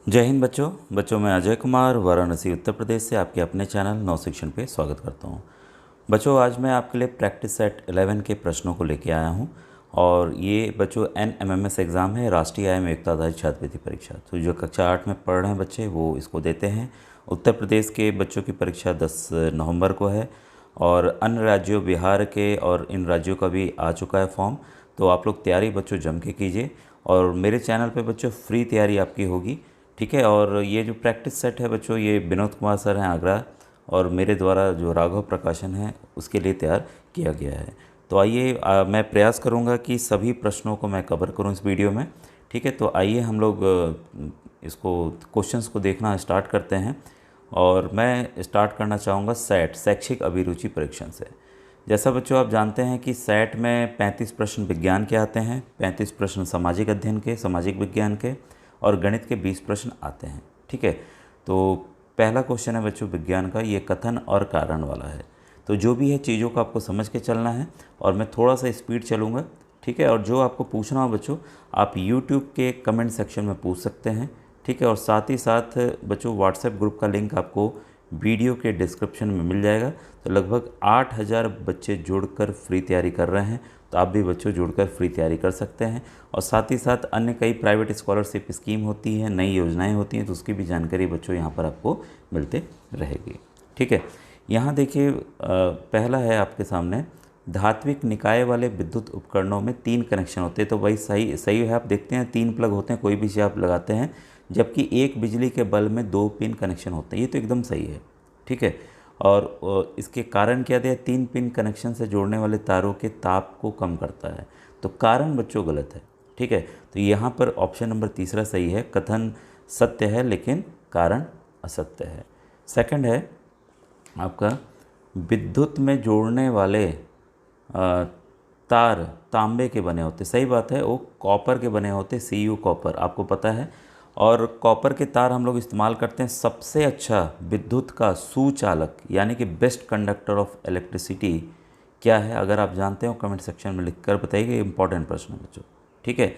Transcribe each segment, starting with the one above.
जय हिंद बच्चों मैं अजय कुमार वाराणसी उत्तर प्रदेश से आपके अपने चैनल नौ शिक्षण पे स्वागत करता हूँ। बच्चों आज मैं आपके लिए प्रैक्टिस सेट 11 के प्रश्नों को लेके आया हूँ और ये बच्चों NMMS एग्ज़ाम है, राष्ट्रीय आय में एकता आधारित छात्रवृत्ति परीक्षा। तो जो कक्षा 8 में पढ़ रहे हैं बच्चे वो इसको देते हैं। उत्तर प्रदेश के बच्चों की परीक्षा 10 नवंबर को है और अन्य राज्यों बिहार के और इन राज्यों का भी आ चुका है फॉर्म। तो आप लोग तैयारी बच्चों जम के कीजिए और मेरे चैनल पे बच्चों फ्री तैयारी आपकी होगी, ठीक है। और ये जो प्रैक्टिस सेट है बच्चों ये विनोद कुमार सर हैं आगरा और मेरे द्वारा जो राघव प्रकाशन है उसके लिए तैयार किया गया है। तो आइए मैं प्रयास करूंगा कि सभी प्रश्नों को मैं कवर करूं इस वीडियो में, ठीक है। तो आइए हम लोग इसको क्वेश्चंस को देखना स्टार्ट करते हैं और मैं स्टार्ट करना चाहूँगा सेट शैक्षिक अभिरुचि परीक्षण से। जैसा बच्चों आप जानते हैं कि सेट में 35 प्रश्न विज्ञान के आते हैं, 35 प्रश्न सामाजिक अध्ययन के, सामाजिक विज्ञान के और गणित के 20 प्रश्न आते हैं, ठीक है। तो पहला क्वेश्चन है बच्चों विज्ञान का, ये कथन और कारण वाला है। तो जो भी है चीज़ों को आपको समझ के चलना है और मैं थोड़ा सा स्पीड चलूँगा, ठीक है। और जो आपको पूछना हो बच्चों आप यूट्यूब के कमेंट सेक्शन में पूछ सकते हैं, ठीक है। और साथ ही साथ बच्चों व्हाट्सएप ग्रुप का लिंक आपको वीडियो के डिस्क्रिप्शन में मिल जाएगा। तो लगभग 8000 बच्चे जुड़कर फ्री तैयारी कर रहे हैं, तो आप भी बच्चों जुड़कर फ्री तैयारी कर सकते हैं। और साथ ही साथ अन्य कई प्राइवेट स्कॉलरशिप स्कीम होती हैं, नई योजनाएं होती हैं, तो उसकी भी जानकारी बच्चों यहाँ पर आपको मिलते रहेगी, ठीक है। यहाँ देखिए पहला है आपके सामने, धात्विक निकाय वाले विद्युत उपकरणों में 3 कनेक्शन होते हैं। तो वही सही सही है, आप देखते हैं 3 प्लग होते हैं कोई भी चीज़ आप लगाते हैं, जबकि एक बिजली के बल्ब में 2 पिन कनेक्शन होते हैं। ये तो एकदम सही है, ठीक है। और इसके कारण क्या दिया, 3 पिन कनेक्शन से जोड़ने वाले तारों के ताप को कम करता है। तो कारण बच्चों गलत है, ठीक है। तो यहाँ पर ऑप्शन नंबर तीसरा सही है, कथन सत्य है लेकिन कारण असत्य है। सेकंड है आपका, विद्युत में जोड़ने वाले तार तांबे के बने होते, सही बात है, वो कॉपर के बने होते, CU कॉपर आपको पता है। और कॉपर के तार हम लोग इस्तेमाल करते हैं। सबसे अच्छा विद्युत का सुचालक यानी कि बेस्ट कंडक्टर ऑफ इलेक्ट्रिसिटी क्या है, अगर आप जानते हो कमेंट सेक्शन में लिखकर बताइए, इंपॉर्टेंट प्रश्न है बच्चों, ठीक है।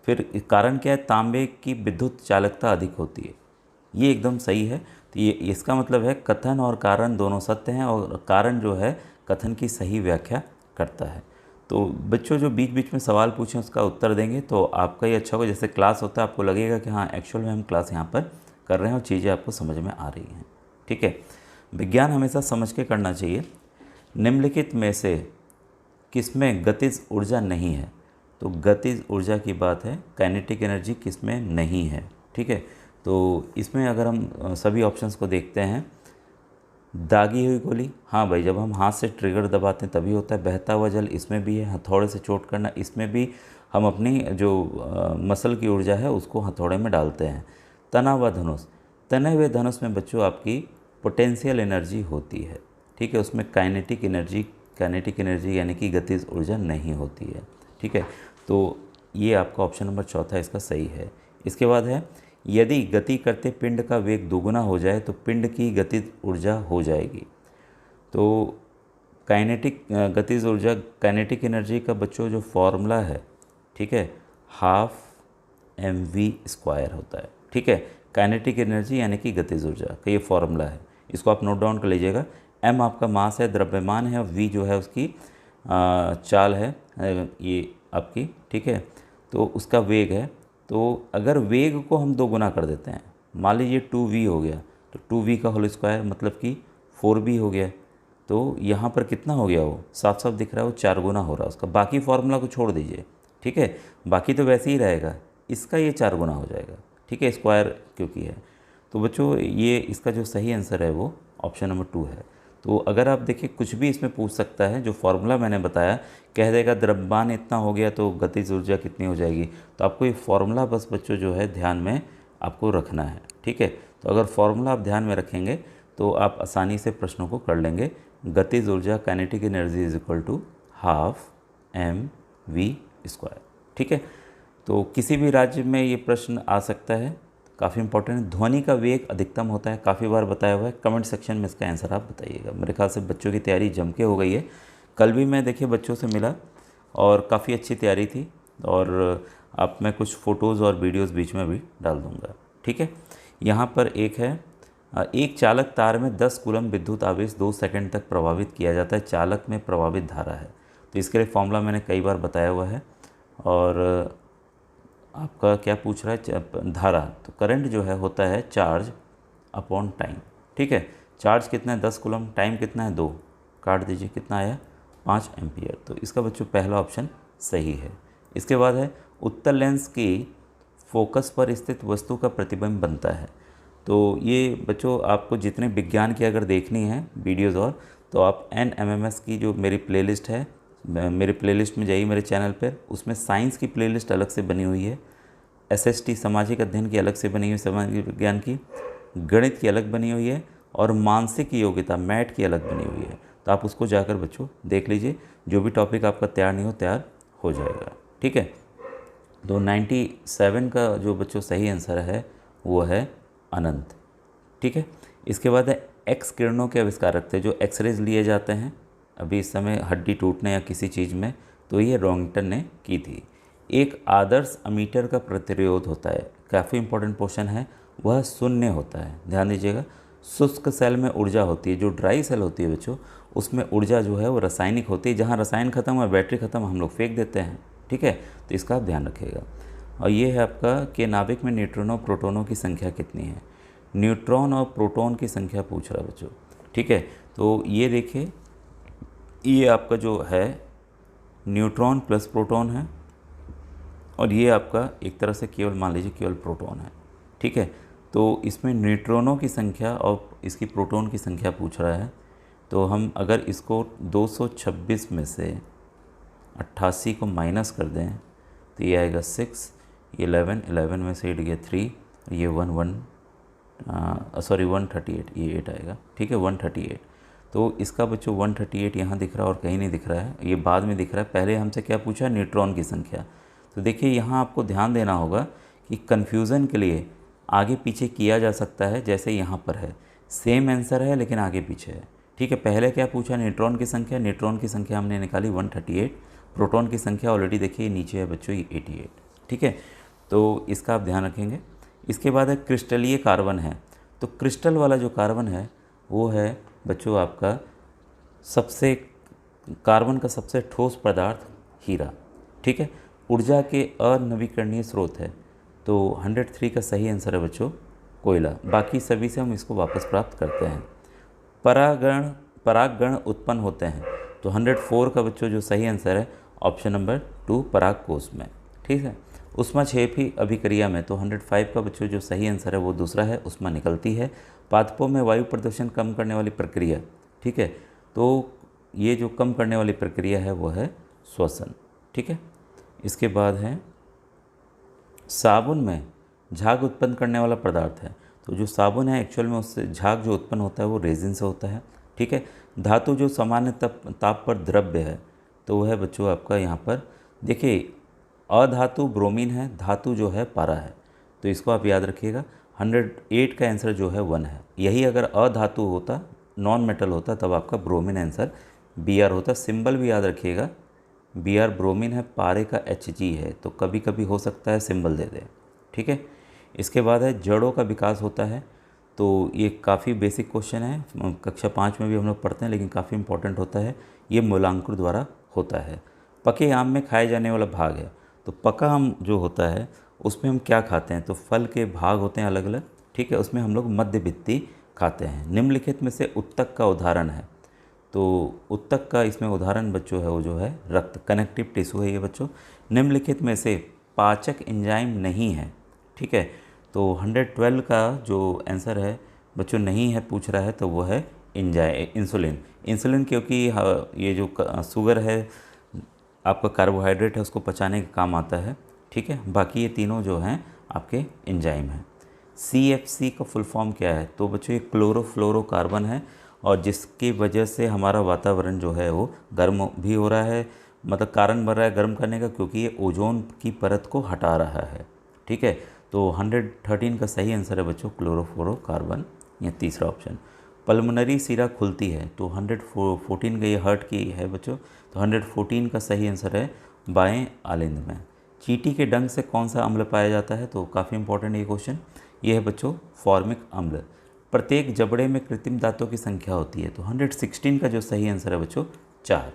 फिर कारण क्या है, तांबे की विद्युत चालकता अधिक होती है, ये एकदम सही है। तो ये इसका मतलब है कथन और कारण दोनों सत्य हैं और कारण जो है कथन की सही व्याख्या करता है। तो बच्चों जो बीच बीच में सवाल पूछें उसका उत्तर देंगे तो आपका ही अच्छा होगा। जैसे क्लास होता है आपको लगेगा कि हाँ एक्चुअल में हम क्लास यहाँ पर कर रहे हैं और चीज़ें आपको समझ में आ रही हैं, ठीक है। विज्ञान हमेशा समझ के करना चाहिए। निम्नलिखित में से किसमें गतिज ऊर्जा नहीं है, तो गतिज ऊर्जा की बात है, काइनेटिक एनर्जी किसमें नहीं है, ठीक है। तो इसमें अगर हम सभी ऑप्शंस को देखते हैं, दागी हुई गोली, हाँ भाई जब हम हाथ से ट्रिगर दबाते हैं तभी होता है। बहता हुआ जल इसमें भी है, हथौड़े से चोट करना इसमें भी हम अपनी जो मसल की ऊर्जा है उसको हथौड़े में डालते हैं। तना हुआ धनुष, तने हुए धनुष में बच्चों आपकी पोटेंशियल एनर्जी होती है, ठीक है, उसमें काइनेटिक एनर्जी यानी कि गतिज ऊर्जा नहीं होती है, ठीक है। तो ये आपका ऑप्शन नंबर चौथा इसका सही है। इसके बाद है, यदि गति करते पिंड का वेग दोगुना हो जाए तो पिंड की गतिज ऊर्जा हो जाएगी। तो गतिज ऊर्जा काइनेटिक एनर्जी का बच्चों जो फॉर्मूला है, ठीक है, 12mv² होता है, ठीक है। काइनेटिक एनर्जी यानी कि गतिज ऊर्जा का ये फॉर्मूला है, इसको आप नोट डाउन कर लीजिएगा। m आपका मास है, द्रव्यमान है, और v जो है उसकी चाल है ये आपकी, ठीक है। तो उसका वेग है। तो अगर वेग को हम 2 गुना कर देते हैं, मान लीजिए 2v हो गया, तो 2v का होल स्क्वायर मतलब कि 4v हो गया। तो यहाँ पर कितना हो गया, वो साफ साफ दिख रहा है वो 4 गुना हो रहा है उसका। बाकी फॉर्मूला को छोड़ दीजिए, ठीक है, बाकी तो वैसे ही रहेगा, इसका ये 4 गुना हो जाएगा, ठीक है, स्क्वायर क्योंकि है। तो बच्चों ये इसका जो सही आंसर है वो ऑप्शन नंबर 2 है। तो अगर आप देखिए कुछ भी इसमें पूछ सकता है, जो फॉर्मूला मैंने बताया, कह देगा द्रव्यमान इतना हो गया तो गतिज ऊर्जा कितनी हो जाएगी। तो आपको ये फॉर्मूला बस बच्चों जो है ध्यान में आपको रखना है, ठीक है। तो अगर फॉर्मूला आप ध्यान में रखेंगे तो आप आसानी से प्रश्नों को कर लेंगे। गतिज ऊर्जा kinetic energy is equal to 12mv², ठीक है। तो किसी भी राज्य में ये प्रश्न आ सकता है, काफ़ी इंपॉर्टेंट है। ध्वनि का वेग अधिकतम होता है, काफ़ी बार बताया हुआ है। कमेंट सेक्शन में इसका आंसर आप बताइएगा। मेरे ख्याल से बच्चों की तैयारी जम के हो गई है। कल भी मैं देखिए बच्चों से मिला और काफ़ी अच्छी तैयारी थी, और आप मैं कुछ फ़ोटोज़ और वीडियोज़ बीच में भी डाल दूँगा, ठीक है। ठीक है। यहाँ पर एक है, एक चालक तार में 10 कूलम विद्युत आवेश 2 सेकंड तक प्रभावित किया जाता है, चालक में प्रभावित धारा है। तो इसके लिए फॉर्मूला मैंने कई बार बताया हुआ है। और आपका क्या पूछ रहा है, धारा, तो करंट जो है होता है चार्ज अपॉन टाइम। ठीक है, चार्ज कितना है 10 कूलम, टाइम कितना है 2, काट दीजिए, कितना आया 5 एम्पियर। तो इसका बच्चों पहला ऑप्शन सही है। इसके बाद है उत्तल लेंस की फोकस पर स्थित वस्तु का प्रतिबिंब बनता है। तो ये बच्चों आपको जितने विज्ञान की अगर देखनी है वीडियोज़ और, तो आप NMMS की जो मेरी प्लेलिस्ट है, मेरे प्लेलिस्ट में जाइए मेरे चैनल पर, उसमें साइंस की प्लेलिस्ट अलग से बनी हुई है, SST सामाजिक अध्ययन की अलग से बनी हुई है, सामाजिक विज्ञान की, गणित की अलग बनी हुई है, और मानसिक योग्यता मैथ की अलग बनी हुई है। तो आप उसको जाकर बच्चों देख लीजिए, जो भी टॉपिक आपका तैयार नहीं हो तैयार हो जाएगा। ठीक है, तो 97 का जो बच्चों सही आंसर है वो है अनंत। ठीक है, इसके बाद है एक्स किरणों के आविष्कारक थे, जो एक्सरेज लिए जाते हैं अभी इस समय हड्डी टूटने या किसी चीज़ में, तो ये रॉन्गटन ने की थी। एक आदर्श अमीटर का प्रतिरोध होता है, काफ़ी इंपॉर्टेंट क्वेश्चन है, वह शून्य होता है, ध्यान दीजिएगा। शुष्क सेल में ऊर्जा होती है, जो ड्राई सेल होती है बच्चों उसमें ऊर्जा जो है वो रासायनिक होती है, जहाँ रसायन खत्म हुआ बैटरी खत्म हम लोग फेंक देते हैं। ठीक है, तो इसका आप ध्यान रखिएगा। और ये है आपका कि नाभिक में न्यूट्रॉनों प्रोटोनों की संख्या कितनी है। न्यूट्रॉन और प्रोटॉन की संख्या पूछ रहा है बच्चों। ठीक है, तो ये देखिए, ये आपका जो है न्यूट्रॉन प्लस प्रोटॉन है, और ये आपका एक तरह से केवल मान लीजिए केवल प्रोटॉन है। ठीक है, तो इसमें न्यूट्रॉनों की संख्या और इसकी प्रोटॉन की संख्या पूछ रहा है। तो हम अगर इसको 226 में से 88 को माइनस कर दें तो ये आएगा 6, ये 11 में से 8 गया 3, ये 138, ये 8 आएगा। ठीक है, 138। तो इसका बच्चों 138 यहाँ दिख रहा है और कहीं नहीं दिख रहा है, ये बाद में दिख रहा है। पहले हमसे क्या पूछा, न्यूट्रॉन की संख्या। तो देखिए यहाँ आपको ध्यान देना होगा कि कन्फ्यूज़न के लिए आगे पीछे किया जा सकता है, जैसे यहाँ पर है सेम आंसर है लेकिन आगे पीछे है। ठीक है, पहले क्या पूछा, न्यूट्रॉन की संख्या, न्यूट्रॉन की संख्या हमने निकाली 138, प्रोटॉन की संख्या ऑलरेडी देखिए नीचे है बच्चों ये 88। ठीक है, तो इसका आप ध्यान रखेंगे। इसके बाद है क्रिस्टलीय कार्बन है, तो क्रिस्टल वाला जो कार्बन है वो है बच्चों आपका सबसे, कार्बन का सबसे ठोस पदार्थ हीरा। ठीक है, ऊर्जा के अनवीकरणीय स्रोत है, तो 103 का सही आंसर है बच्चों कोयला। बाकी सभी से हम इसको वापस प्राप्त करते हैं। परागगण उत्पन्न होते हैं, तो 104 का बच्चों जो सही आंसर है ऑप्शन नंबर 2 परागकोश में। ठीक है, ऊष्माक्षेपी अभिक्रिया में, तो 105 का बच्चों जो सही आंसर है वो दूसरा है, ऊष्मा निकलती है। पादपों में वायु प्रदूषण कम करने वाली प्रक्रिया, ठीक है, तो ये जो कम करने वाली प्रक्रिया है वो है श्वसन। ठीक है, इसके बाद है साबुन में झाग उत्पन्न करने वाला पदार्थ है, तो जो साबुन है एक्चुअल में उससे झाग जो उत्पन्न होता है वो रेजिन से होता है। ठीक है, धातु जो सामान्य ताप पर द्रव्य है, तो वह है बच्चों आपका यहाँ पर देखिए अधातु ब्रोमीन है, धातु जो है पारा है, तो इसको आप याद रखिएगा। 108 का आंसर जो है 1 है। यही अगर अधातु होता, नॉन मेटल होता, तब आपका ब्रोमीन आंसर Br होता। सिंबल भी याद रखिएगा, Br ब्रोमीन है, पारे का Hg है, तो कभी कभी हो सकता है सिंबल दे दे। ठीक है, इसके बाद है जड़ों का विकास होता है, तो ये काफ़ी बेसिक क्वेश्चन है, कक्षा 5 में भी हम लोग पढ़ते हैं लेकिन काफ़ी इंपॉर्टेंट होता है। ये मूलांकुर द्वारा होता है। पके आम में खाए जाने वाला भाग है, तो पका आम जो होता है उसमें हम क्या खाते हैं, तो फल के भाग होते हैं अलग अलग। ठीक है, उसमें हम लोग मध्यवित्ती खाते हैं। निम्नलिखित में से उत्तक का उदाहरण है, तो उत्तक का इसमें उदाहरण बच्चों है वो जो है रक्त, कनेक्टिव टिश्यू है ये बच्चों। निम्नलिखित में से पाचक एंजाइम नहीं है। ठीक है, तो 112 का जो आंसर है बच्चों नहीं है पूछ रहा है, तो वो है इंसुलिन। इंसुलिन क्योंकि ये जो शुगर है आपका कार्बोहाइड्रेट है उसको पचाने के काम आता है। ठीक है, बाकी ये तीनों जो हैं आपके एंजाइम हैं। CFC का फुल फॉर्म क्या है, तो बच्चों ये क्लोरोफ्लोरोकार्बन है, और जिसकी वजह से हमारा वातावरण जो है वो गर्म भी हो रहा है, मतलब कारण बन रहा है गर्म करने का, क्योंकि ये ओजोन की परत को हटा रहा है। ठीक है, तो 113 का सही आंसर है बच्चों क्लोरोफ्लोरोकार्बन, ये तीसरा ऑप्शन। पल्मोनरी सिरा खुलती है, तो 114 का ये हार्ट की है बच्चों, तो 114 का सही आंसर है बाएं आलिंद में। चींटी के डंक से कौन सा अम्ल पाया जाता है, तो काफ़ी इंपॉर्टेंट ये क्वेश्चन। ये है बच्चों फॉर्मिक अम्ल। प्रत्येक जबड़े में कृत्रिम दांतों की संख्या होती है, तो 116 का जो सही आंसर है बच्चों 4।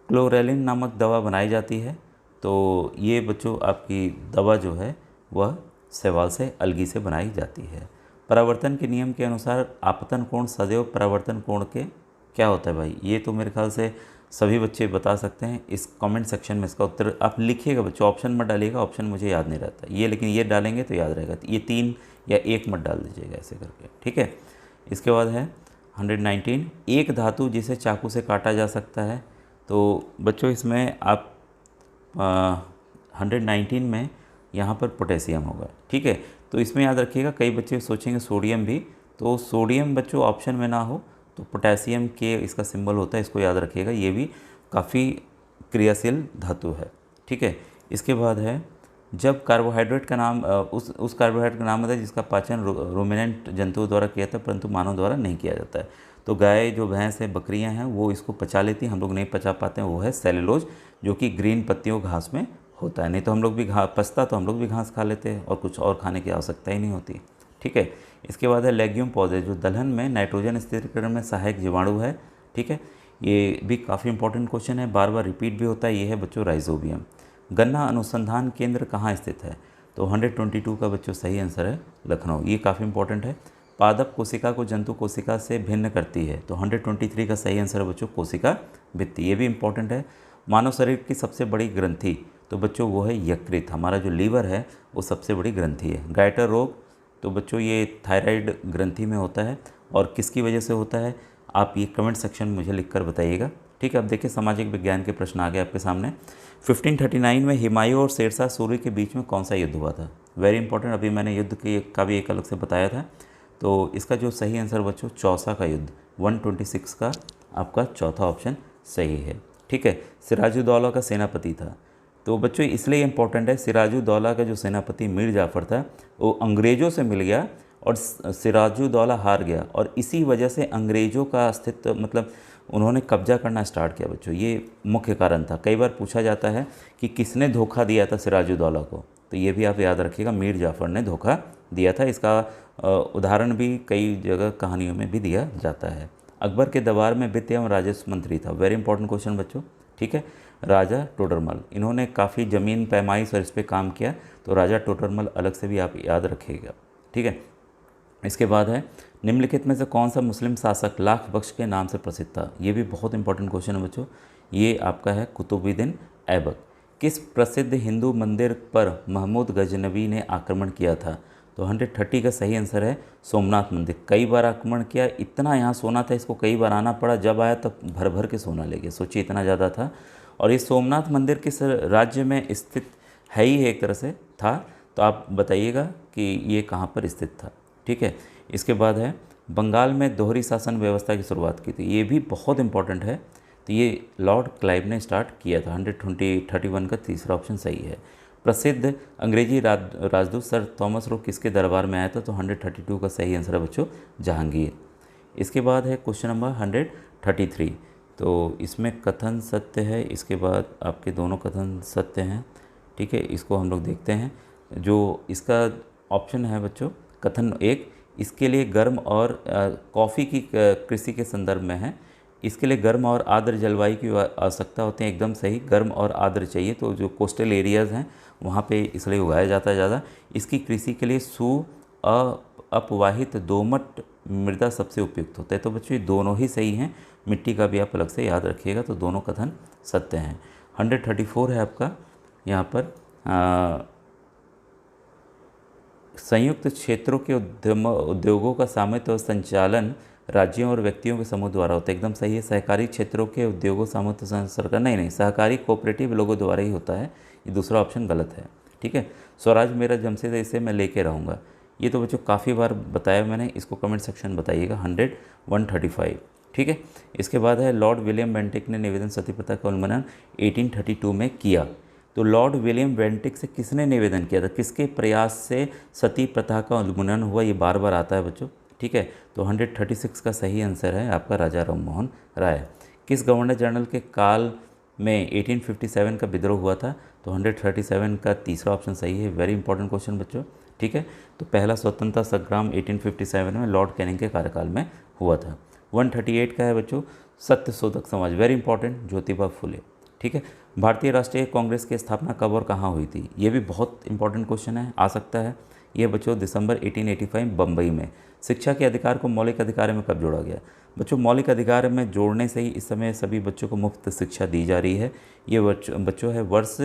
क्लोरेलिन नामक दवा बनाई जाती है, तो ये बच्चों आपकी दवा जो है वह शैवाल से अलगी से बनाई जाती है। परावर्तन के नियम के अनुसार आपतन कोण सदैव परावर्तन कोण के क्या होता है भाई? ये तो मेरे ख्याल से सभी बच्चे बता सकते हैं। इस कमेंट सेक्शन में इसका उत्तर आप लिखिएगा बच्चों, ऑप्शन मत डालिएगा, ऑप्शन मुझे याद नहीं रहता ये, लेकिन ये डालेंगे तो याद रहेगा। ये 3 या 1 मत डाल दीजिएगा ऐसे करके, ठीक है। इसके बाद है 119, एक धातु जिसे चाकू से काटा जा सकता है। तो बच्चों इसमें आप 119 में यहाँ पर पोटेशियम होगा, ठीक है। तो इसमें याद रखिएगा, कई बच्चे सोचेंगे सोडियम भी, तो सोडियम बच्चों ऑप्शन में ना हो तो पोटेशियम के इसका सिंबल होता है, इसको याद रखिएगा। ये भी काफ़ी क्रियाशील धातु है, ठीक है। इसके बाद है जब कार्बोहाइड्रेट का नाम उस कार्बोहाइड्रेट का नाम होता है जिसका पाचन रूमिनेंट जंतुओं द्वारा किया जाता है परंतु मानव द्वारा नहीं किया जाता है। तो गाय जो भैंस है, बकरियां हैं, वो इसको पचा लेती हैं, हम लोग नहीं पचा पाते हैं। वो है सेलुलोज, जो कि ग्रीन पत्तियों घास में होता है। नहीं तो हम लोग भी पचता तो हम लोग भी घास खा लेते हैं और कुछ और खाने की आवश्यकता ही नहीं होती, ठीक है। इसके बाद है लेग्यूम पौधे, जो दलहन में नाइट्रोजन स्थिरीकरण में सहायक जीवाणु है, ठीक है। ये भी काफ़ी इंपॉर्टेंट क्वेश्चन है, बार बार रिपीट भी होता है। ये है बच्चों राइजोबियम। गन्ना अनुसंधान केंद्र कहाँ स्थित है? तो 122 का बच्चों सही आंसर है लखनऊ। ये काफ़ी इंपॉर्टेंट है। पादप कोशिका को जंतु कोशिका से भिन्न करती है, तो 123 का सही आंसर है बच्चों कोशिका भित्ति। ये भी इंपॉर्टेंट है। मानव शरीर की सबसे बड़ी ग्रंथि, तो बच्चों वो है यकृत। हमारा जो लीवर है वो सबसे बड़ी ग्रंथि है। गाइटर रोग, तो बच्चों ये थायराइड ग्रंथि में होता है और किसकी वजह से होता है आप ये कमेंट सेक्शन में मुझे लिखकर बताइएगा, ठीक है। अब देखिए सामाजिक विज्ञान के प्रश्न आ गए आपके सामने। 1539 में हुमायूं और शेरशाह सूरी के बीच में कौन सा युद्ध हुआ था? वेरी इंपॉर्टेंट, अभी मैंने युद्ध का भी एक अलग से बताया था। तो इसका जो सही आंसर बच्चों चौसा का युद्ध, 126 का आपका चौथा ऑप्शन सही है, ठीक है। सिराजुद्दौला का सेनापति था, तो बच्चों इसलिए इम्पोर्टेंट है, सिराजुद्दौला का जो सेनापति मीर जाफ़र था वो अंग्रेज़ों से मिल गया और सिराजुद्दौला हार गया, और इसी वजह से अंग्रेज़ों का अस्तित्व मतलब उन्होंने कब्जा करना स्टार्ट किया बच्चों। ये मुख्य कारण था। कई बार पूछा जाता है कि किसने धोखा दिया था सिराजुद्दौला को, तो ये भी आप याद रखिएगा, मीर जाफ़र ने धोखा दिया था। इसका उदाहरण भी कई जगह कहानियों में भी दिया जाता है। अकबर के दरबार में वित्त एवं राजस्व मंत्री था, वेरी इंपॉर्टेंट क्वेश्चन बच्चों, ठीक है, राजा टोडरमल। इन्होंने काफ़ी ज़मीन पैमाइश और इस पर काम किया, तो राजा टोडरमल अलग से भी आप याद रखिएगा, ठीक है। इसके बाद है निम्नलिखित में से कौन सा मुस्लिम शासक लाख बख्श के नाम से प्रसिद्ध था? ये भी बहुत इंपॉर्टेंट क्वेश्चन है बच्चों। ये आपका है कुतुबुद्दीन ऐबक। किस प्रसिद्ध हिंदू मंदिर पर महमूद गजनवी ने आक्रमण किया था? तो 130 का सही आंसर है सोमनाथ मंदिर। कई बार आक्रमण किया, इतना यहाँ सोना था इसको कई बार आना पड़ा, जब आया तब भर भर के सोना ले गया, सोचिए इतना ज़्यादा था। और ये सोमनाथ मंदिर किस राज्य में स्थित है ही एक तरह से था, तो आप बताइएगा कि ये कहाँ पर स्थित था, ठीक है। इसके बाद है बंगाल में दोहरी शासन व्यवस्था की शुरुआत की थी, ये भी बहुत इंपॉर्टेंट है। तो ये लॉर्ड क्लाइव ने स्टार्ट किया था। 131 का तीसरा ऑप्शन सही है। प्रसिद्ध अंग्रेजी राजदूत सर थॉमस रो किसके दरबार में आया था? तो 132 का सही आंसर है बच्चों जहांगीर। इसके बाद है क्वेश्चन नंबर 133, तो इसमें कथन सत्य है, इसके बाद आपके दोनों कथन सत्य हैं, ठीक है। इसको हम लोग देखते हैं। जो इसका ऑप्शन है बच्चों कथन 1, इसके लिए गर्म और कॉफ़ी की कृषि के संदर्भ में है, इसके लिए गर्म और आर्द्र जलवायु की आवश्यकता होती है, एकदम सही, गर्म और आर्द्र चाहिए। तो जो कोस्टल एरियाज़ हैं वहाँ पे इसलिए उगाया जाता है ज़्यादा। इसकी कृषि के लिए अपवाहित दोमट मृदा सबसे उपयुक्त होता है। तो बच्चों ये दोनों ही सही हैं, मिट्टी का भी आप अलग से याद रखिएगा, तो दोनों कथन सत्य हैं। 134 है आपका यहाँ पर संयुक्त क्षेत्रों के उद्योगों का सामूहिक संचालन राज्यों और व्यक्तियों के समूह द्वारा होता है, एकदम सही है। सहकारी क्षेत्रों के उद्योगों सामूहिक सरकार नहीं, सहकारी कोऑपरेटिव लोगों द्वारा ही होता है, ये दूसरा ऑप्शन गलत है, ठीक है। स्वराज मेरा जमशेद इसे मैं लेके रहूँगा, ये तो बच्चों काफ़ी बार बताया मैंने, इसको कमेंट सेक्शन बताइएगा। 135, ठीक है। इसके बाद है लॉर्ड विलियम बेंटिक ने निवेदन सती प्रथा का उल्लंघन 1832 में किया। तो लॉर्ड विलियम बेंटिक से किसने निवेदन किया था? किसके प्रयास से सती प्रथा का उल्लंघन हुआ? ये बार बार आता है बच्चों, ठीक है। तो 136 का सही आंसर है आपका राजा राममोहन राय। किस गवर्नर जनरल के काल में 1857 का विद्रोह हुआ था? तो 137 का तीसरा ऑप्शन सही है, वेरी इंपॉर्टेंट क्वेश्चन बच्चों, ठीक है। तो पहला स्वतंत्रता संग्राम 1857 में लॉर्ड कैनिंग के कार्यकाल में हुआ था। 138 का है बच्चों सत्यशोधक समाज, वेरी इंपॉर्टेंट, ज्योतिबा फुले। ठीक है। भारतीय राष्ट्रीय कांग्रेस की स्थापना कब और कहाँ हुई थी? ये भी बहुत इंपॉर्टेंट क्वेश्चन है, आ सकता है। ये बच्चों दिसंबर 1885 बम्बई में। शिक्षा के अधिकार को मौलिक अधिकार में कब जोड़ा गया? बच्चों मौलिक अधिकार में जोड़ने से ही इस समय सभी बच्चों को मुफ्त शिक्षा दी जा रही है। ये बच्चों है वर्ष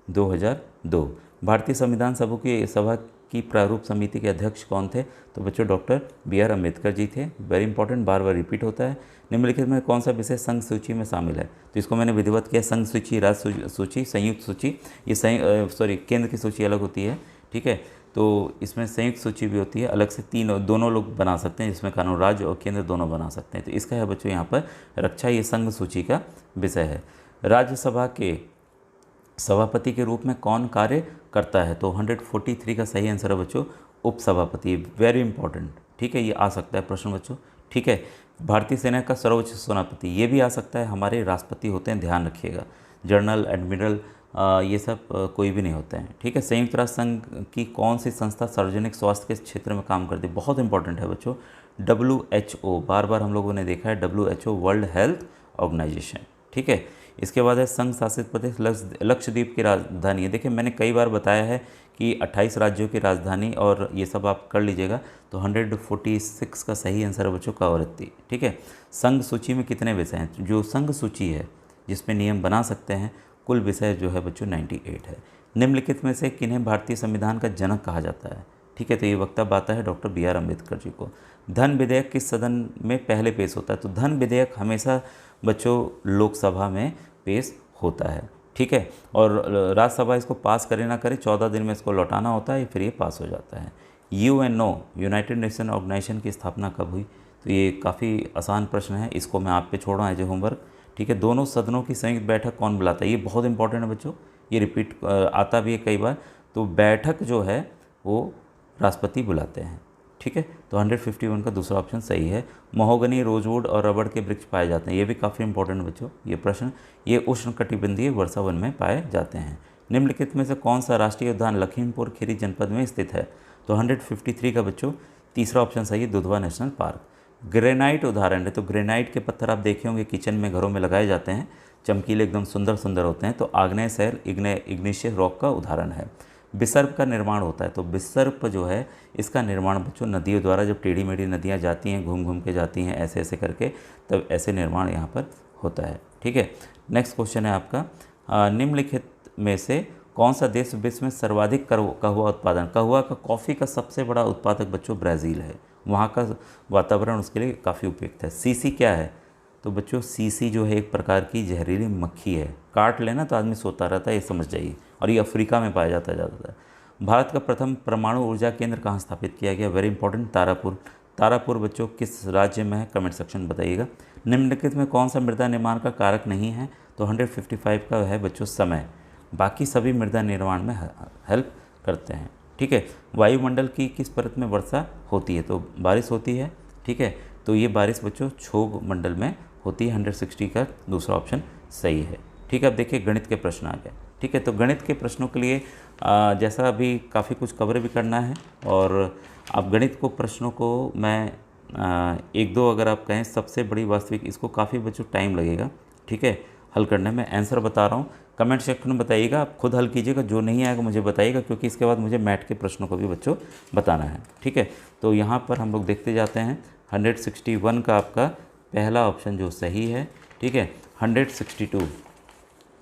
2002। भारतीय संविधान सभा की प्रारूप समिति के अध्यक्ष कौन थे? तो बच्चों डॉक्टर BR अम्बेडकर जी थे। वेरी इंपॉर्टेंट, बार बार रिपीट होता है। निम्नलिखित में कौन सा विषय संघ सूची में शामिल है? तो इसको मैंने विधिवत किया, संघ सूची, राज्य सूची, संयुक्त सूची। ये केंद्र की सूची अलग होती है, ठीक है। तो इसमें संयुक्त सूची भी होती है, अलग से दोनों लोग बना सकते हैं, जिसमें कानून राज्य और केंद्र दोनों बना सकते हैं। तो इसका है बच्चों यहाँ पर रक्षा, ये संघ सूची का विषय है। राज्यसभा के सभापति के रूप में कौन कार्य करता है? तो 143 का सही आंसर है बच्चों उपसभापति, वेरी इंपॉर्टेंट, ठीक है। ये आ सकता है प्रश्न बच्चों, ठीक है। भारतीय सेना का सर्वोच्च सेनापति, ये भी आ सकता है, हमारे राष्ट्रपति होते हैं, ध्यान रखिएगा। जनरल, एडमिरल, ये सब कोई भी नहीं होते हैं, ठीक है। संयुक्त राष्ट्र संघ की कौन सी संस्था सार्वजनिक स्वास्थ्य के क्षेत्र में काम करती है? बहुत इंपॉर्टेंट है बच्चों, WHO, बार बार हम लोगों ने देखा है, WHO वर्ल्ड हेल्थ ऑर्गेनाइजेशन, ठीक है। इसके बाद है संघ शासित प्रदेश लक्षद्वीप की राजधानी है। देखिए मैंने कई बार बताया है कि 28 राज्यों की राजधानी, और ये सब आप कर लीजिएगा। तो 146 का सही आंसर है बच्चों कवरत्ती, ठीक है। संघ सूची में कितने विषय हैं? जो संघ सूची है जिसमें नियम बना सकते हैं, कुल विषय जो है बच्चों 98 है। निम्नलिखित में से किन्हें भारतीय संविधान का जनक कहा जाता है? ठीक है। तो ये वक्तव्य आता है डॉक्टर BR अम्बेडकर जी को। धन विधेयक किस सदन में पहले पेश होता है? तो धन विधेयक हमेशा बच्चों लोकसभा में पेश होता है, ठीक है। और राज्यसभा इसको पास करे ना करे, 14 दिन में इसको लौटाना होता है, फिर ये पास हो जाता है। UNO यूनाइटेड नेशन ऑर्गेनाइजेशन की स्थापना कब हुई? तो ये काफ़ी आसान प्रश्न है, इसको मैं आप पे छोड़ रहा हूँ एज ए होमवर्क, ठीक है। दोनों सदनों की संयुक्त बैठक कौन बुलाता है? ये बहुत इंपॉर्टेंट है बच्चों, ये रिपीट आता भी है कई बार। तो बैठक जो है वो राष्ट्रपति बुलाते हैं, ठीक है। तो 151 का दूसरा ऑप्शन सही है। महोगनी, रोजवुड और रबड़ के वृक्ष पाए जाते हैं, ये भी काफ़ी इंपॉर्टेंट बच्चों ये प्रश्न। ये उष्णकटिबंधीय वर्षा वन में पाए जाते हैं। निम्नलिखित में से कौन सा राष्ट्रीय उद्यान लखीमपुर खीरी जनपद में स्थित है? तो 153 का बच्चों तीसरा ऑप्शन सही है, दुधवा नेशनल पार्क। ग्रेनाइट उदाहरण है, तो ग्रेनाइट के पत्थर आप देखे होंगे किचन में, घरों में लगाए जाते हैं, चमकीले एकदम सुंदर सुंदर होते हैं। तो आग्नेय शैल इग्नेशियस रॉक का उदाहरण है। विसर्प का निर्माण होता है, तो विसर्प जो है इसका निर्माण बच्चों नदियों द्वारा, जब टेढ़ी मेढ़ी नदियाँ जाती हैं, घूम घूम के जाती हैं ऐसे ऐसे करके, तब ऐसे निर्माण यहाँ पर होता है, ठीक है। नेक्स्ट क्वेश्चन है आपका, निम्नलिखित में से कौन सा देश विश्व में सर्वाधिक कहवा उत्पादन? कहवा का, कॉफ़ी का सबसे बड़ा उत्पादक बच्चों ब्राज़ील है, वहाँ का वातावरण उसके लिए काफ़ी उपयुक्त है। सीसी क्या है? तो बच्चों सीसी जो है एक प्रकार की जहरीली मक्खी है, काट लेना तो आदमी सोता रहता है, ये समझ जाइए। और ये अफ्रीका में पाया जाता है ज़्यादातर। भारत का प्रथम परमाणु ऊर्जा केंद्र कहाँ स्थापित किया गया? Very important, Tarapur. तारापुर बच्चों किस राज्य में है? कमेंट सेक्शन में बताइएगा। निम्नलिखित में कौन सा मृदा निर्माण का कारक नहीं है? तो 155 का है बच्चों समय, बाकी सभी मृदा निर्माण में हेल्प करते हैं, ठीक है। वायुमंडल की किस परत में वर्षा होती है? तो बारिश होती है, ठीक है। तो ये बारिश बच्चों क्षोभ मंडल में होती है, 160 का दूसरा ऑप्शन सही है, ठीक है। अब देखिए गणित के प्रश्न आ गए, ठीक है। तो गणित के प्रश्नों के लिए जैसा अभी काफ़ी कुछ कवर भी करना है, और अब गणित को प्रश्नों को मैं एक दो अगर आप कहें सबसे बड़ी वास्तविक, इसको काफ़ी बच्चों टाइम लगेगा, ठीक है, हल करने में। आंसर बता रहा हूँ, कमेंट सेक्शन में बताइएगा, आप खुद हल कीजिएगा, जो नहीं आएगा मुझे बताइएगा, क्योंकि इसके बाद मुझे मैथ के प्रश्नों को भी बच्चों बताना है, ठीक है। तो यहाँ पर हम लोग देखते जाते हैं, 161 का आपका पहला ऑप्शन जो सही है, ठीक है।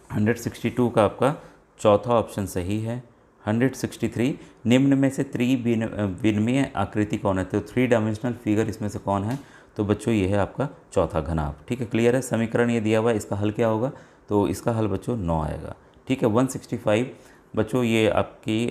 162 का आपका चौथा ऑप्शन सही है। 163 निम्न में से त्रिविमीय आकृति कौन है? तो 3 डायमेंशनल फिगर इसमें से कौन है? तो बच्चों ये है आपका चौथा घनाभ, ठीक है। क्लियर है? समीकरण ये दिया हुआ है, इसका हल क्या होगा? तो इसका हल बच्चों 9 आएगा, ठीक है। 165 बच्चों ये आपकी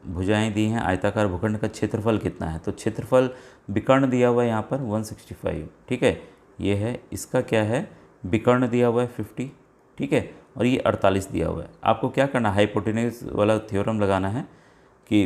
भुजाएं दी हैं, आयताकार भूखंड का क्षेत्रफल कितना है? तो क्षेत्रफल विकर्ण दिया हुआ है यहाँ पर 165, ठीक है। ये है, इसका क्या है? विकर्ण दिया हुआ है 50, ठीक है, और ये 48 दिया हुआ है। आपको क्या करना है? हाइपोटेन्यूज वाला थ्योरम लगाना है कि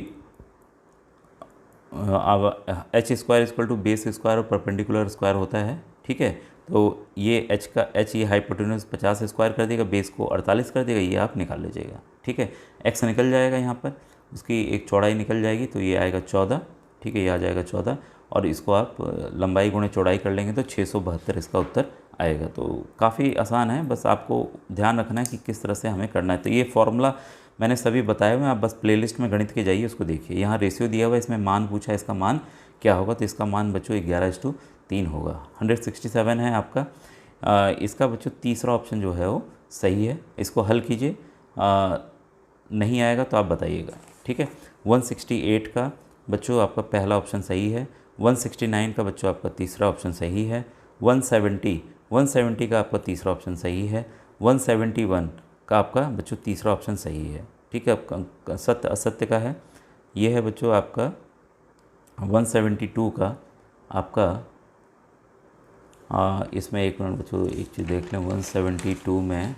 अब h square equal to base square और परपेंडिकुलर स्क्वायर होता है, ठीक है। तो ये h ये हाइपोटेन्यूज 50 स्क्वायर कर देगा, बेस को 48 कर देगा, ये आप निकाल लीजिएगा, ठीक है। x निकल जाएगा यहाँ पर, उसकी एक चौड़ाई निकल जाएगी, तो ये आएगा 14, ठीक है, ये आ जाएगा 14, और इसको आप लंबाई गुणे चौड़ाई कर लेंगे तो 672 इसका उत्तर आएगा। तो काफ़ी आसान है, बस आपको ध्यान रखना है कि किस तरह से हमें करना है। तो ये फॉर्मूला मैंने सभी बताए हुए हैं, आप बस प्लेलिस्ट में गणित के जाइए, उसको देखिए। यहाँ रेशियो दिया हुआ है, इसमें मान पूछा है, इसका मान क्या होगा, तो इसका मान बच्चों 11:3 होगा। 167 है आपका। इसका बच्चों तीसरा ऑप्शन जो है वो सही है, इसको हल कीजिए, नहीं आएगा तो आप बताइएगा, ठीक है। 168 का बच्चों आपका पहला ऑप्शन सही है। 169 का बच्चों आपका तीसरा ऑप्शन सही है। 170 का आपका तीसरा ऑप्शन सही है। 171 का आपका बच्चों तीसरा ऑप्शन सही है, ठीक है। आपका सत्य असत्य का है, ये है बच्चों आपका 172 का आपका, इसमें एक मिनट बच्चों एक चीज़ देख लें। 172 में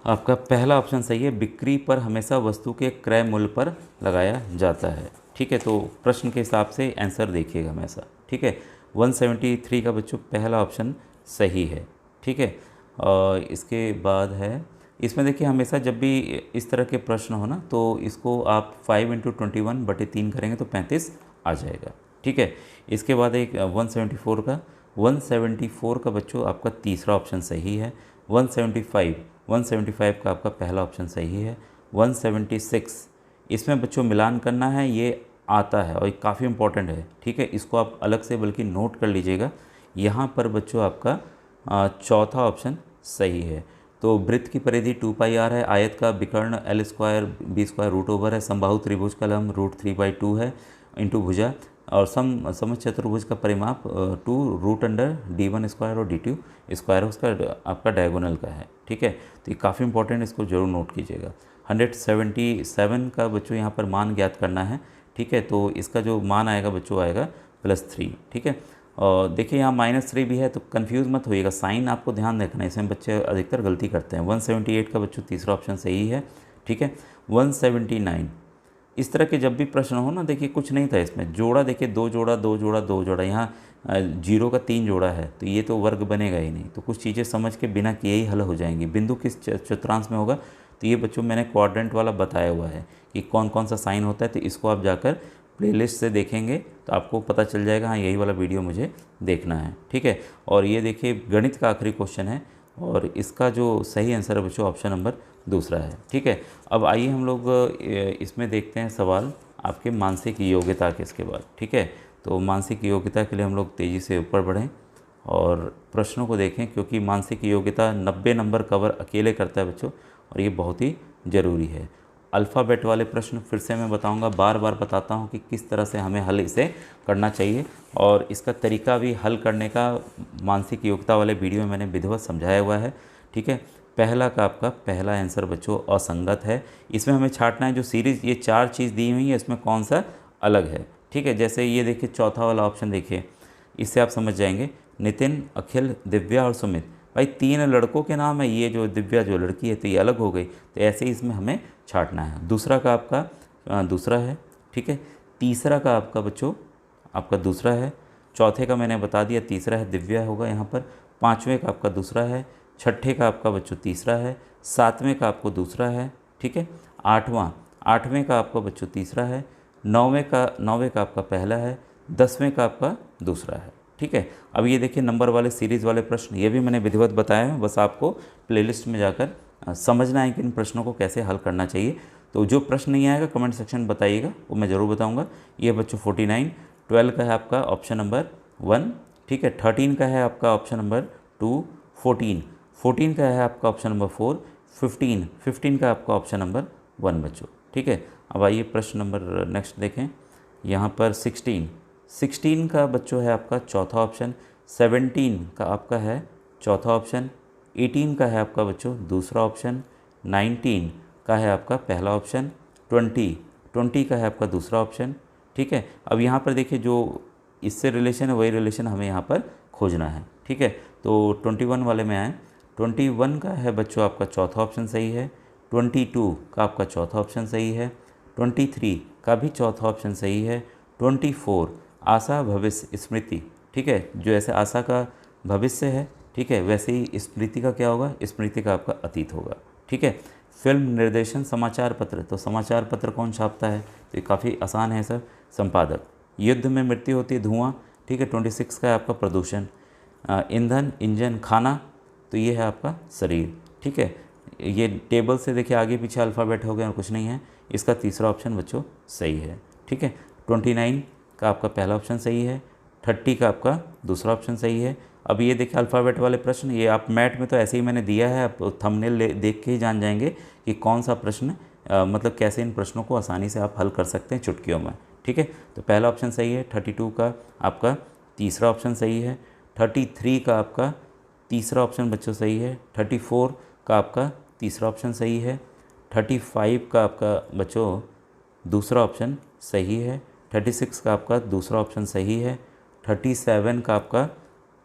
आपका पहला ऑप्शन सही है, बिक्री पर हमेशा वस्तु के क्रय मूल्य पर लगाया जाता है, ठीक है। तो प्रश्न के हिसाब से आंसर देखिएगा हमेशा, ठीक है। 173 का बच्चों पहला ऑप्शन सही है, ठीक है। और इसके बाद है, इसमें देखिए हमेशा जब भी इस तरह के प्रश्न हो ना, तो इसको आप 5 × 21/3 करेंगे तो 35 आ जाएगा, ठीक है। इसके बाद एक 174 का बच्चों आपका तीसरा ऑप्शन सही है। 175 का आपका पहला ऑप्शन सही है। 176 इसमें बच्चों मिलान करना है, ये आता है और ये काफ़ी इंपॉर्टेंट है, ठीक है। इसको आप अलग से बल्कि नोट कर लीजिएगा। यहाँ पर बच्चों आपका चौथा ऑप्शन सही है। तो वृत्त की परिधि 2πr है, आयत का विकर्ण L² B² है, समबाहु त्रिभुज का लंब √3/2 है इंटू भुजा, और समचतुर्भुज चतुर्भुज का परिमाप 2√d1² और d2² उसका आपका डायगोनल का है, ठीक है। तो ये काफ़ी इंपॉर्टेंट, इसको जरूर नोट कीजिएगा। 177 का बच्चों यहाँ पर मान ज्ञात करना है, ठीक है। तो इसका जो मान आएगा बच्चों आएगा +3, ठीक है। और देखिए यहाँ -3 भी है, तो कंफ्यूज मत होइएगा, साइन आपको ध्यान रखना है, इसमें बच्चे अधिकतर गलती करते हैं। 178 का बच्चों तीसरा ऑप्शन सही है, ठीक है। 179 इस तरह के जब भी प्रश्न हो ना, देखिए कुछ नहीं था इसमें, जोड़ा देखिए 2 जोड़ा 2 जोड़ा 2 जोड़ा, यहाँ 0 का 3 जोड़ा है, तो ये तो वर्ग बनेगा ही नहीं। तो कुछ चीज़ें समझ के बिना किए ही हल हो जाएंगी। बिंदु किस चतुर्थांश में होगा, तो ये बच्चों मैंने क्वाड्रेंट वाला बताया हुआ है कि कौन कौन सा साइन होता है, तो इसको आप जाकर प्लेलिस्ट से देखेंगे तो आपको पता चल जाएगा, हाँ यही वाला वीडियो मुझे देखना है, ठीक है। और ये देखिए गणित का आखिरी क्वेश्चन है, और इसका जो सही आंसर है बच्चों ऑप्शन नंबर दूसरा है, ठीक है। अब आइए हम लोग इसमें देखते हैं सवाल आपके मानसिक योग्यता के इसके बाद, ठीक है। तो मानसिक योग्यता के लिए हम लोग तेज़ी से ऊपर बढ़ें और प्रश्नों को देखें, क्योंकि मानसिक योग्यता 90 नंबर कवर अकेले करता है बच्चों, और ये बहुत ही ज़रूरी है। अल्फ़ाबेट वाले प्रश्न फिर से मैं बताऊंगा, बार बार बताता हूं कि किस तरह से हमें हल इसे करना चाहिए, और इसका तरीका भी हल करने का मानसिक योग्यता वाले वीडियो में मैंने विधिवत समझाया हुआ है, ठीक है। पहला का आपका पहला आंसर बच्चों असंगत है। इसमें हमें छांटना है जो सीरीज़ ये 4 चीज़ दी हुई है, इसमें कौन सा अलग है, ठीक है। जैसे ये देखिए चौथा वाला ऑप्शन देखिए, इससे आप समझ जाएंगे। नितिन, अखिल, दिव्या और सुमित, भाई 3 लड़कों के नाम है, ये जो दिव्या जो लड़की है तो ये अलग हो गई, तो ऐसे ही इसमें हमें छांटना है। दूसरा का आपका दूसरा है, ठीक है। तीसरा का आपका बच्चों आपका दूसरा है। चौथे का मैंने बता दिया, तीसरा है दिव्या होगा यहाँ पर। पाँचवें का आपका दूसरा है। छठे का आपका बच्चों तीसरा है। सातवें का आपको दूसरा है, ठीक है। आठवें का आपका बच्चों तीसरा है। नौवें का आपका पहला है। 10वें का आपका दूसरा है, ठीक है। अब ये देखिए नंबर वाले सीरीज़ वाले प्रश्न, ये भी मैंने विधिवत बताया है, बस आपको प्लेलिस्ट में जाकर समझना है कि इन प्रश्नों को कैसे हल करना चाहिए। तो जो प्रश्न नहीं आएगा कमेंट सेक्शन में बताइएगा, वो मैं ज़रूर बताऊंगा। ये बच्चों 49, 12 का है आपका ऑप्शन नंबर 1, ठीक है। 13 का है आपका ऑप्शन नंबर 2, 14 का है आपका ऑप्शन नंबर 4, 15 का आपका ऑप्शन नंबर 1 बच्चों, ठीक है। अब आइए प्रश्न नंबर नेक्स्ट देखें। यहाँ पर 16 का बच्चों है आपका चौथा ऑप्शन। 17 का आपका है चौथा ऑप्शन। 18 का है आपका बच्चों दूसरा ऑप्शन। 19 का है आपका पहला ऑप्शन। 20 का है आपका दूसरा ऑप्शन, ठीक है। अब यहाँ पर देखिए जो इससे रिलेशन है वही रिलेशन हमें यहाँ पर खोजना है, ठीक है। तो 21 वाले में आए। 21 का है बच्चों आपका चौथा ऑप्शन सही है। 22 का आपका चौथा ऑप्शन सही है। 23 का भी चौथा ऑप्शन सही है। 24 आशा भविष्य स्मृति, ठीक है। जो ऐसे आशा का भविष्य है, ठीक है, वैसे ही स्मृति का क्या होगा, स्मृति का आपका अतीत होगा, ठीक है। फिल्म निर्देशन समाचार पत्र, तो समाचार पत्र कौन छापता है? तो ये काफ़ी आसान है सर, संपादक। युद्ध में मृत्यु होती है, धुआं, ठीक है। 26 का है आपका प्रदूषण। ईंधन, इंजन, खाना, तो ये है आपका शरीर, ठीक है। ये टेबल से देखिए आगे पीछे अल्फ़ाबेट हो गए और कुछ नहीं है, इसका तीसरा ऑप्शन बच्चों सही है, ठीक है। 29 का आपका पहला ऑप्शन सही है, 30 का आपका दूसरा ऑप्शन सही है। अब ये देखिए अल्फ़ाबेट वाले प्रश्न, ये आप मैट में तो ऐसे ही मैंने दिया है, आप थंबनेल देख के ही जान जाएंगे कि कौन सा प्रश्न मतलब कैसे इन प्रश्नों को आसानी से आप हल कर सकते हैं चुटकियों में, ठीक है। तो पहला ऑप्शन सही है, 32 का आपका तीसरा ऑप्शन सही है, 33 का आपका तीसरा ऑप्शन बच्चों सही है, 34 का आपका तीसरा ऑप्शन सही है, 35 का आपका बच्चों दूसरा ऑप्शन सही है, 36 का आपका दूसरा ऑप्शन सही है, 37 का आपका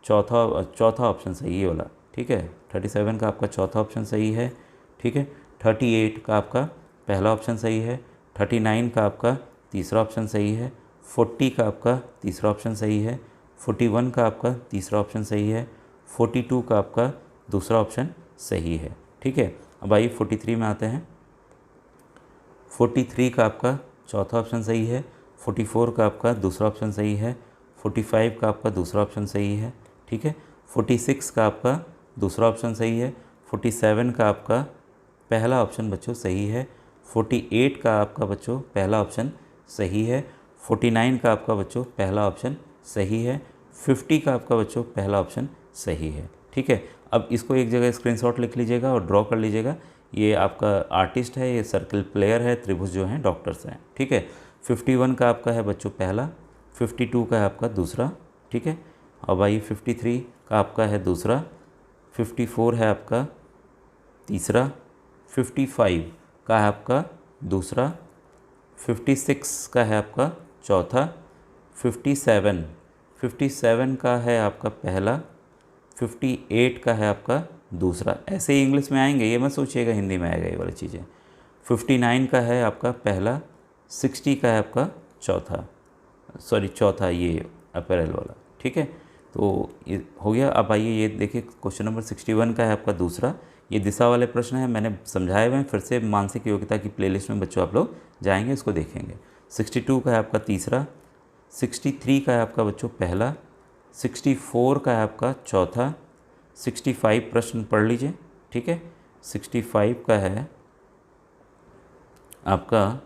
चौथा ऑप्शन सही है वाला, ठीक है। 37 का आपका चौथा ऑप्शन सही है, ठीक है। 38 का आपका पहला ऑप्शन सही है, 39 का आपका तीसरा ऑप्शन सही है, 40 का आपका तीसरा ऑप्शन सही है, 41 का आपका तीसरा ऑप्शन सही है, 42 का आपका दूसरा ऑप्शन सही है, ठीक है। अब आइए 43 में आते हैं। 43 का आपका चौथा ऑप्शन सही है, 44 का आपका दूसरा ऑप्शन सही है, 45 का आपका दूसरा ऑप्शन सही है, ठीक है। 46 का आपका दूसरा ऑप्शन सही है, 47 का आपका पहला ऑप्शन बच्चों सही है, 48 का आपका बच्चों पहला ऑप्शन सही है, 49 का आपका बच्चों पहला ऑप्शन सही है, 50 का आपका बच्चों पहला ऑप्शन सही है, ठीक है। अब इसको एक जगह स्क्रीनशॉट लिख लीजिएगा और ड्रॉ कर लीजिएगा। ये आपका आर्टिस्ट है, ये सर्कल प्लेयर है, त्रिभुज जो हैं डॉक्टर्स हैं, ठीक है। 51 का आपका है बच्चों पहला, 52 का है आपका दूसरा, ठीक है। अब आइए 53 का आपका है दूसरा, 54 है आपका तीसरा, 55 का है आपका दूसरा, 56 का है आपका चौथा, 57 का है आपका पहला, 58 का है आपका दूसरा। ऐसे ही इंग्लिश में आएंगे, ये मत सोचिएगा हिंदी में आएगा ये वाली चीज़ें। 59 का है आपका पहला, 60 का है आपका चौथा ये अपेरल वाला, ठीक है। तो ये हो गया। अब आइए ये देखिए क्वेश्चन नंबर 61 का है आपका दूसरा। ये दिशा वाले प्रश्न है, मैंने समझाए हुए हैं, फिर से मानसिक योग्यता की प्लेलिस्ट में बच्चों आप लोग जाएंगे, उसको देखेंगे। 62 का है आपका तीसरा, 63 का है आपका बच्चों पहला, 64 का है आपका चौथा, 65 प्रश्न पढ़ लीजिए, ठीक है। 65 का है आपका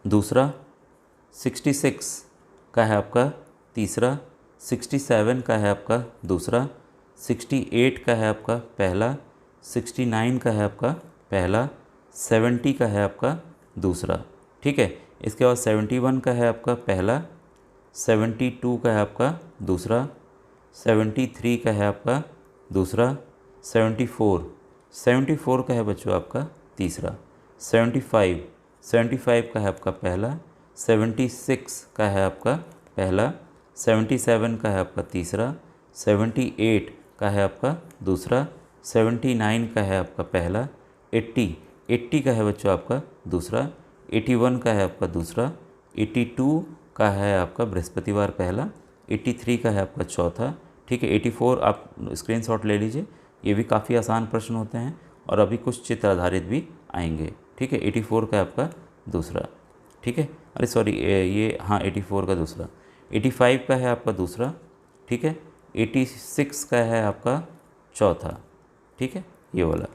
दूसरा, 66 का है आपका तीसरा, 67 का है आपका दूसरा, 68 का है आपका पहला, 69 का है आपका पहला, 70 का है आपका दूसरा, ठीक है। इसके बाद 71 का है आपका पहला, 72 का है आपका दूसरा, 73 का है आपका दूसरा, 74 का है बच्चों आपका तीसरा, 75 का है आपका पहला, 76 का है आपका पहला, 77 का है आपका तीसरा, 78 का है आपका दूसरा, 79 का है आपका पहला, 80 का है बच्चों आपका दूसरा, 81 का है आपका दूसरा, 82 का है आपका बृहस्पतिवार पहला, 83 का है आपका चौथा, ठीक है। 84 आप स्क्रीनशॉट ले लीजिए, ये भी काफ़ी आसान प्रश्न होते हैं और अभी कुछ चित्र आधारित भी आएंगे, ठीक है। 84 का है आपका दूसरा, ठीक है। अरे सॉरी, ये हाँ 84 का दूसरा। 85 का है आपका दूसरा, ठीक है। 86 का है आपका चौथा, ठीक है, ये वाला।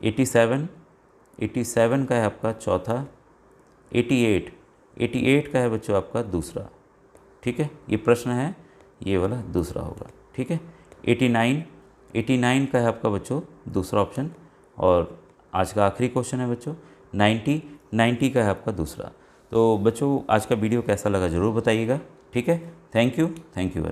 87 का है आपका चौथा। 88 का है बच्चों आपका दूसरा, ठीक है। ये प्रश्न है, ये वाला दूसरा होगा, ठीक है। 89 का है आपका बच्चों दूसरा ऑप्शन। और आज का आखिरी क्वेश्चन है बच्चों 90 का है आपका दूसरा। तो बच्चों आज का वीडियो कैसा लगा ज़रूर बताइएगा, ठीक है। Thank you very much.